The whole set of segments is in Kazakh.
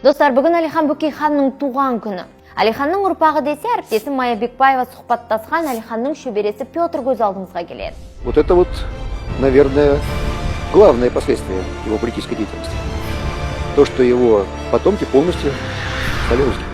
Достар, бүгін Әлихан Бөкейханның туған күні. Әлиханның ұрпағы десе, әріптесім Майя Бекбаева сұхбаттасқан Әлиханның шөбересі Петр көз алдымызға келеді. Вот это вот, наверное, главное последствие его политической деятельности. То, что его потомки полностью стали русскими.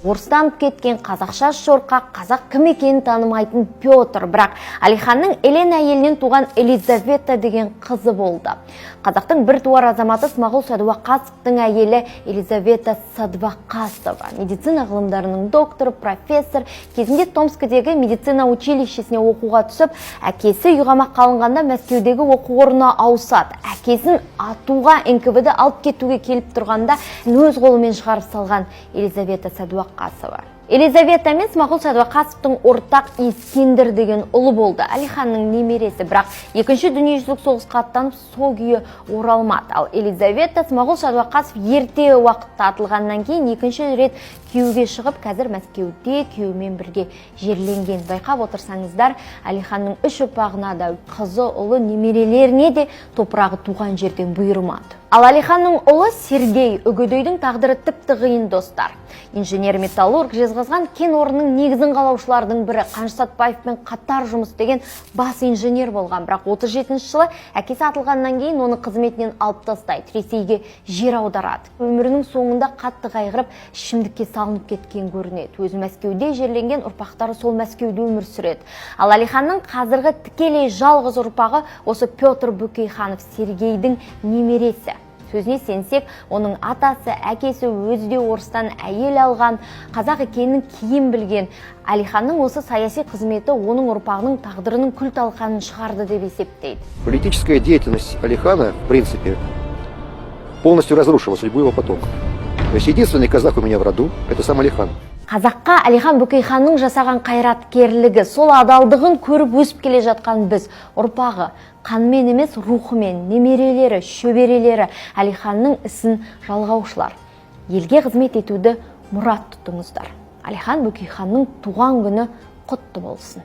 Орыстанып кеткен қазақша шорқақ, қазақ кім екенін танымайтын Петр, бірақ Әлиханның Елена әйелінен туған Елизавета деген қызы болды. Қазақтың бір туар азаматы Смағұл Сәдуақасовтың әйелі Елизавета Сәдуақасова, медицина ғылымдарының докторы, профессор, кезінде Томскідегі медицина училищесіне оқуға түсіп, әкесі үйғамақ қалынғанда Мәскеудегі оқу орнына ауысады. Әкесін атуға НКВД алып кетуге келіп тұрғанда өз қолымен шығарып салған Елизавета Сәдуақасова. Елизавета мен Смағұл Сәдуақасовтың ортақ Ескендір деген ұлы болды. Әлиханның немересі, бірақ екінші дүниежүзілік соғысқа аттанып сол күйі оралмады. Ал Елизавета Смағұл Сәдуақасов ерте уақытта атылғаннан кейін екінші рет күйеуге шығып, қазір Мәскеуде күйеуімен бірге жерленген. Байқап отырсаңыздар, Әлиханның үш ұрпағына да қызы, ұлы, немерелеріне де топырағы туған жерден бұйырмады. Ал Әлиханның ұлы Сергей үгедейдің тағдыры тіпті қиын, достар. Инженер-металлург, жезқазған кен орнының негізін қалаушылардың бірі, Қаныш Сәтбаевпен қатар жұмыс деген бас инженер болған. Бірақ 37 жылы әкесі атылғаннан кейін оны қызметінен алып тастайды, Ресейге жер аударады. Өмірінің соңында қатты қайғырып, ішімдікке салынып кеткен көрінеді. Өзі Мәскеуде жерленген, ұрпақтары сол Мәскеуде өмір сүреді. Ал Әлиханның қазіргі тікелей жалғыз ұрпағы осы Петр Бөкейханов, Сергейдің немересі. Сөзіне сенсек, оның атасы, әкесі өзі де орыстан әйел алған, қазақ екенін кейін білген. Әлиханның осы саяси қызметі оның ұрпағының тағдырының күл талқанын шығарды деп есептейді. Политическая деятельность Әлихана, в принципе, полностью разрушила судьбу его потомков. То есть единственный казах у меня в роду – это сам Әлихан. Қазаққа Әлихан Бөкейханның жасаған қайраткерлігі, сол адалдығын көріп өсіп келе жатқан біз, ұрпағы, қанмен емес рухымен, немерелері, шөберелері Әлиханның ісін жалғаушылар. Елге қызмет етуді мұрат тұтыңыздар. Әлихан Бөкейханның туған күні құтты болсын.